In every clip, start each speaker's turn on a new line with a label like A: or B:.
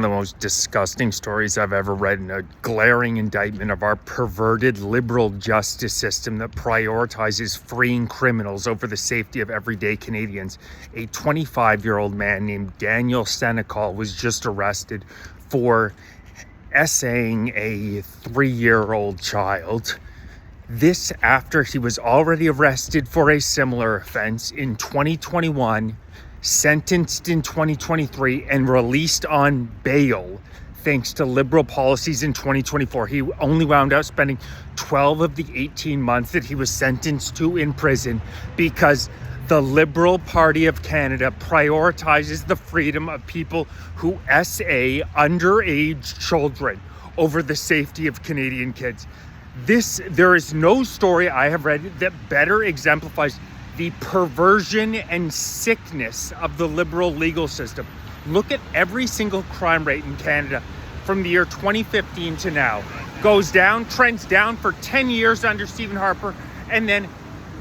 A: One of the most disgusting stories I've ever read, and a glaring indictment of our perverted liberal justice system that prioritizes freeing criminals over the safety of everyday Canadians. A 25-year-old man named Daniel Senecal was just arrested for essaying a 3-year-old child. This after he was already arrested for a similar offense in 2021, sentenced in 2023, and released on bail thanks to liberal policies in 2024. He only wound up spending 12 of the 18 months that he was sentenced to in prison because the Liberal Party of Canada prioritizes the freedom of people who essay underage children over the safety of Canadian kids. There is no story I have read that better exemplifies the perversion and sickness of the liberal legal system. Look at every single crime rate in Canada from the year 2015 to now. Goes down, trends down for 10 years under Stephen Harper, and then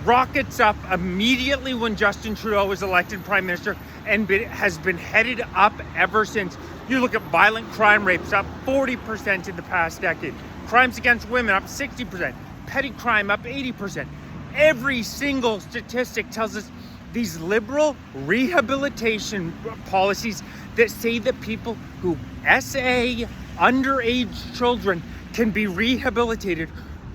A: rockets up immediately when Justin Trudeau was elected Prime Minister, and has been headed up ever since. You look at violent crime rates up 40% in the past decade. Crimes against women up 60%. Petty crime up 80%. Every single statistic tells us these liberal rehabilitation policies that say that people who essay underage children can be rehabilitated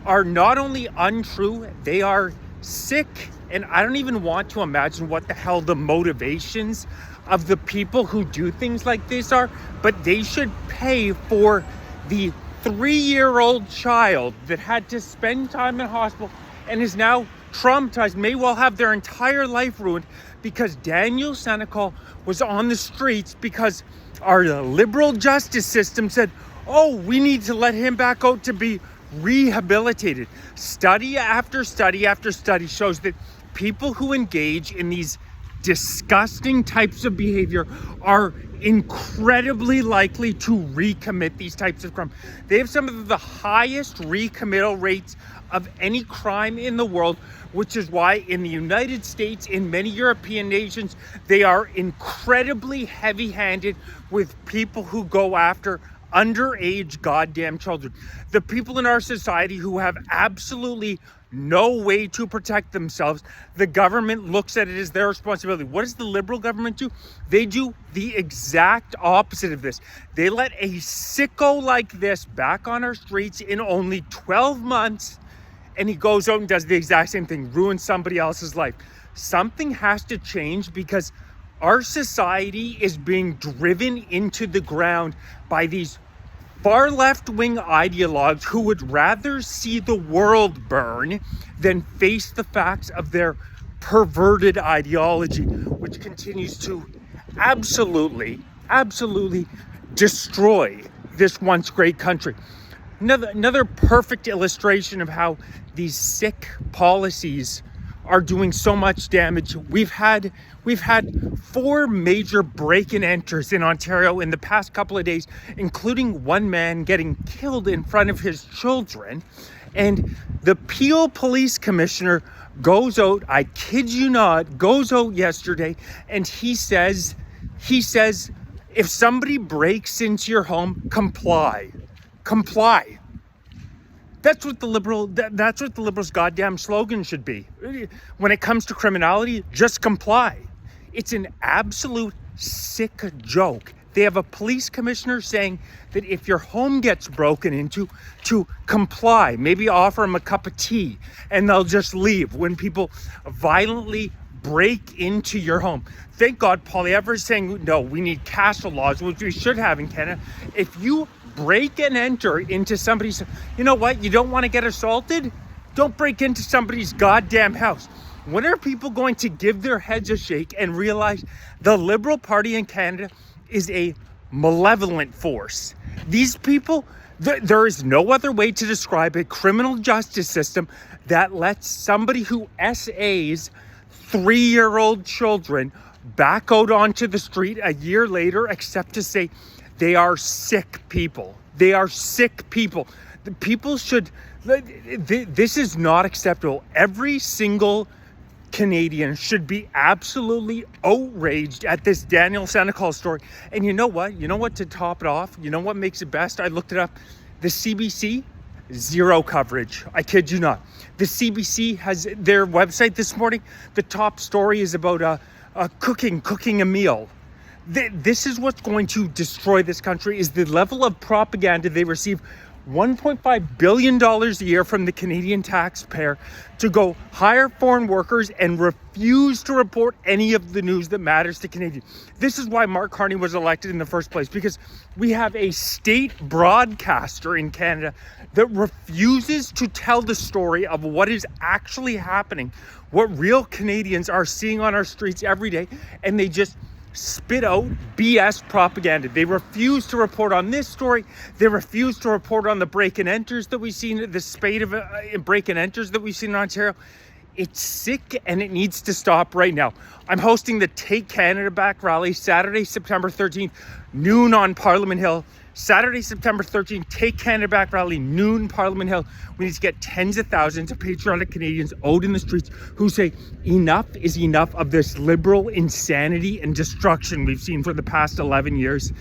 A: are not only untrue, they are sick. And I don't even want to imagine what the hell the motivations of the people who do things like this are, but they should pay for the 3-year-old child that had to spend time in hospital and is now traumatized, may well have their entire life ruined because Daniel Senecal was on the streets because our liberal justice system said, oh, we need to let him back out to be rehabilitated. Study after study after study shows that people who engage in these disgusting types of behavior are incredibly likely to recommit these types of crimes. They have some of the highest recommittal rates of any crime in the world, which is why in the United States, in many European nations, they are incredibly heavy-handed with people who go after underage goddamn children. The people in our society who have absolutely no way to protect themselves, the government looks at it as their responsibility. What does the Liberal government do? They do the exact opposite of this. They let a sicko like this back on our streets in only 12 months, and he goes out and does the exact same thing, ruins somebody else's life. Something has to change because our society is being driven into the ground by these far left-wing ideologues who would rather see the world burn than face the facts of their perverted ideology, which continues to absolutely destroy this once great country. Another perfect illustration of how these sick policies are doing so much damage. We've had 4 major break-and-enters in Ontario in the past couple of days, including one man getting killed in front of his children. And the Peel Police Commissioner goes out, I kid you not, goes out yesterday, and he says, if somebody breaks into your home, comply. That's what the Liberals' goddamn slogan should be. When it comes to criminality, just comply. It's an absolute sick joke. They have a police commissioner saying that if your home gets broken into, to comply, maybe offer them a cup of tea, and they'll just leave when people violently break into your home. Thank God Poilievre is saying, no, we need castle laws, which we should have in Canada. If you break and enter into somebody's, you know what, you don't want to get assaulted? Don't break into somebody's goddamn house. When are people going to give their heads a shake and realize the Liberal Party in Canada is a malevolent force? These people, there is no other way to describe a criminal justice system that lets somebody who essays 3-year-old children back out onto the street a year later, except to say they are sick people. They are sick people. The people should, this is not acceptable. Every single Canadians should be absolutely outraged at this Daniel Senecal story. And you know what? You know what, to top it off? You know what makes it best? I looked it up. The CBC, zero coverage. I kid you not. The CBC has their website this morning. The top story is about cooking a meal. This is what's going to destroy this country, is the level of propaganda they receive. $1.5 billion a year from the Canadian taxpayer to go hire foreign workers and refuse to report any of the news that matters to Canadians. This is why Mark Carney was elected in the first place, because we have a state broadcaster in Canada that refuses to tell the story of what is actually happening, what real Canadians are seeing on our streets every day, and they just spit out BS propaganda. They refuse to report on this story. They refuse to report on the break and enters that we've seen, the spate of break and enters that we've seen in Ontario. It's sick and it needs to stop right now. I'm hosting the Take Canada Back rally Saturday, September 13th, noon on Parliament Hill. Saturday, September 13th, Take Canada Back rally, noon, Parliament Hill. We need to get tens of thousands of patriotic Canadians out in the streets who say enough is enough of this liberal insanity and destruction we've seen for the past 11 years.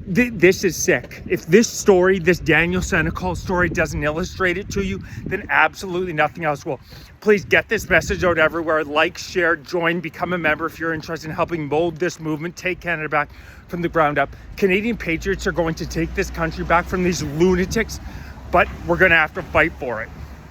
A: This is sick. If this story, this Daniel Senecal story, doesn't illustrate it to you, then absolutely nothing else will. Please get this message out everywhere. Like, share, join, become a member if you're interested in helping mold this movement, Take Canada Back from the ground up. Canadian patriots are going to take this country back from these lunatics, but we're going to have to fight for it.